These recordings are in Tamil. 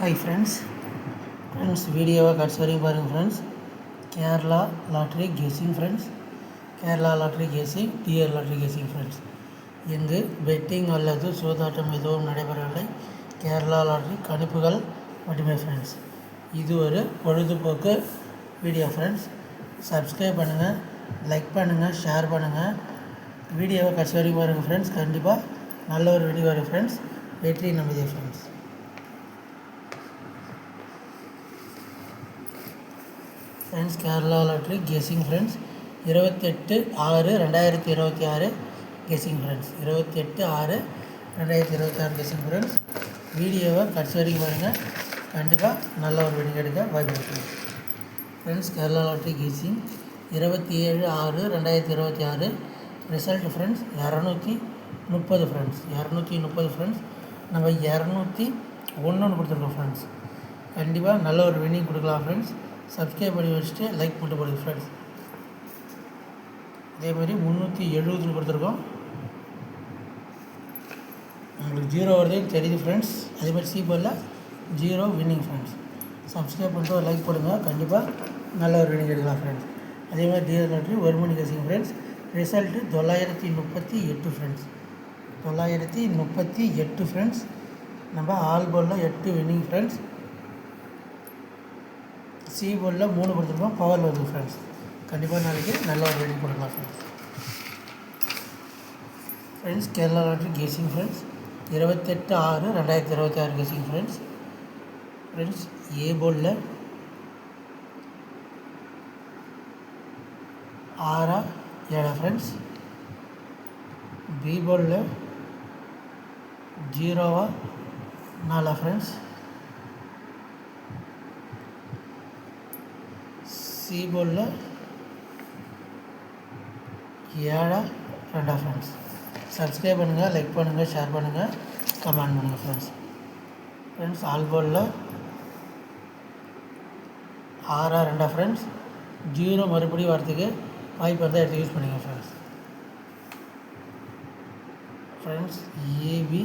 Hi friends, வீடியோவை கடைசி வரைக்கும் பாருங்கள் friends. Kerala lottery guessing friends, Kerala lottery guessing, DR lottery guessing friends. இங்கு பெட்டிங் அல்லது சூதாட்டம் எதுவும் நடைபெறவில்லை. கேரளா லாட்ரி கணிப்புகள் மட்டுமே ஃப்ரெண்ட்ஸ். இது ஒரு பொழுதுபோக்கு வீடியோ ஃப்ரெண்ட்ஸ். சப்ஸ்கிரைப் பண்ணுங்கள், லைக் பண்ணுங்கள், ஷேர் பண்ணுங்கள். வீடியோவை கடைசி வரைக்கும் பாருங்கள் ஃப்ரெண்ட்ஸ். கண்டிப்பாக நல்ல ஒரு வீடியோ வரும் ஃப்ரெண்ட்ஸ். வெற்றி நமதே friends. Friends, Kerala lottery guessing friends 28/6/2026 guessing friends. 28/6/2026 guessing friends. வீடியோவை கடைசி வரைக்கும் பாருங்கள். கண்டிப்பாக நல்ல ஒரு வீடியோ எடுக்க வாய்ப்பு இருக்குது friends. Kerala lottery guessing 27/6/2026 result friends 230 friends. 230 friends. நம்ம 201 கொடுத்துருக்கோம் ஃப்ரெண்ட்ஸ். கண்டிப்பாக நல்ல ஒரு வின்னிங் கொடுக்கலாம் ஃப்ரெண்ட்ஸ். சப்ஸ்கிரைப் பண்ணி வச்சுட்டு லைக் பண்ணிட்டு போடுங்க ஃப்ரெண்ட்ஸ். அதேமாதிரி 370 கொடுத்துருக்கோம். உங்களுக்கு 0 வருதுன்னு தெரியுது ஃப்ரெண்ட்ஸ். அதேமாதிரி சி போர்டில் 0 வின்னிங் ஃப்ரெண்ட்ஸ். சப்ஸ்கிரைப் பண்ணிட்டு ஒரு லைக் போடுங்க. கண்டிப்பாக நல்ல ஒரு வின்னிங் எடுக்கலாம் ஃப்ரெண்ட்ஸ். அதேமாதிரி டிஆர் லாட்ரி ஒரு மணி guessing friends. Result 938 friends. 938 friends. நம்ம ஆல் போர்டில் 8 வின்னிங் ஃப்ரெண்ட்ஸ். சி போர்டில் 3 கொடுத்துருக்கோம். பவர் வருது ஃப்ரெண்ட்ஸ். கண்டிப்பாக நாளைக்கு நல்ல ஒரு வின்னிங் கொடுக்கலாம் friends. Friends, Kerala lottery guessing friends 28/6/2026 guessing friends. Friends, A போர்டில் 6/7 ஃப்ரெண்ட்ஸ். பி போர்டில் 0/4 ஃப்ரெண்ட்ஸ். சி போர்டில் 7/2 ஃப்ரெண்ட்ஸ். சப்ஸ்கிரைப் பண்ணுங்கள், லைக் பண்ணுங்கள், ஷேர் பண்ணுங்கள், கமெண்ட் பண்ணுங்கள் ஃப்ரெண்ட்ஸ். ஃப்ரெண்ட்ஸ், ஆல் போர்டில் 6/2 ஃப்ரெண்ட்ஸ். 0 மறுபடியும் வரத்துக்கு வாய்ப்பு இருந்தால் எடுத்து யூஸ் பண்ணிங்க friends. Friends, AB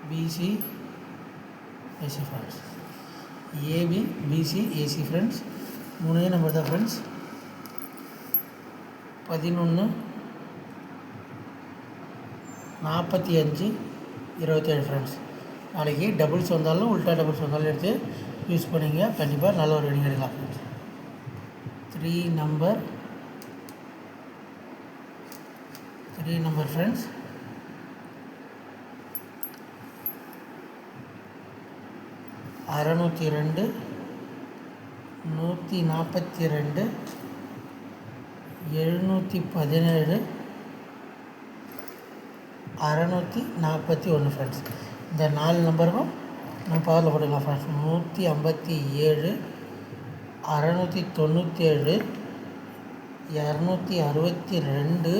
BC AC friends. AB BC AC friends. 3 number தான் ஃப்ரெண்ட்ஸ். 11 45 27 ஃப்ரெண்ட்ஸ். நாளைக்கு டபுள்ஸ் வந்தாலும் உல்ட்டா டபுள்ஸ் வந்தாலும் எடுத்து யூஸ் பண்ணிங்க. கண்டிப்பாக நல்ல ஒரு வினிங் எடுக்கலாம் ஃப்ரெண்ட்ஸ். 3 number friends. 602 142 717 641 ஃப்ரெண்ட்ஸ். இந்த 4 நம்பருக்கும் நம்ம பவரில் போட்டுக்கலாம் ஃப்ரெண்ட்ஸ். 157 697 262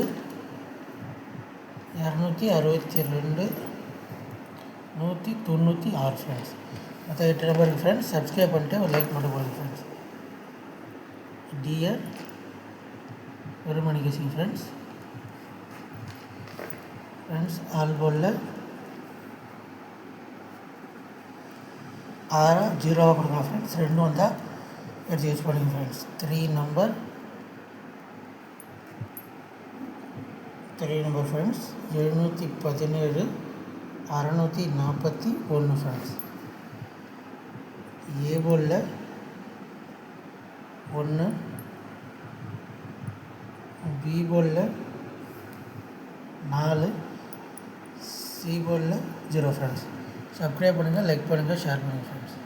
196 ஃப்ரெண்ட்ஸ். மற்ற 8 நம்பருக்கு ஃப்ரெண்ட்ஸ். சப்ஸ்கிரைப் பண்ணிட்டு ஒரு லைக் மட்டும் போடுங்க ஃப்ரெண்ட்ஸ். டிஆர் ஒரு மணி கெஸிங் ஃப்ரெண்ட்ஸ். ஃப்ரெண்ட்ஸ், ஆல் போர்டில் 0 கொடுங்க ஃப்ரெண்ட்ஸ். 2 வந்தால் எடுத்து யூஸ் பண்ணுங்க friends. 3 number friends. 717 641 friends. A போர்டில் 1, பி போர்டில் 4, சி போர்டில் 0 ஃப்ரெண்ட்ஸ். சப்ஸ்கிரைப் பண்ணுங்கள், லைக் பண்ணுங்கள், ஷேர் பண்ணுங்கள் ஃப்ரெண்ட்ஸ்.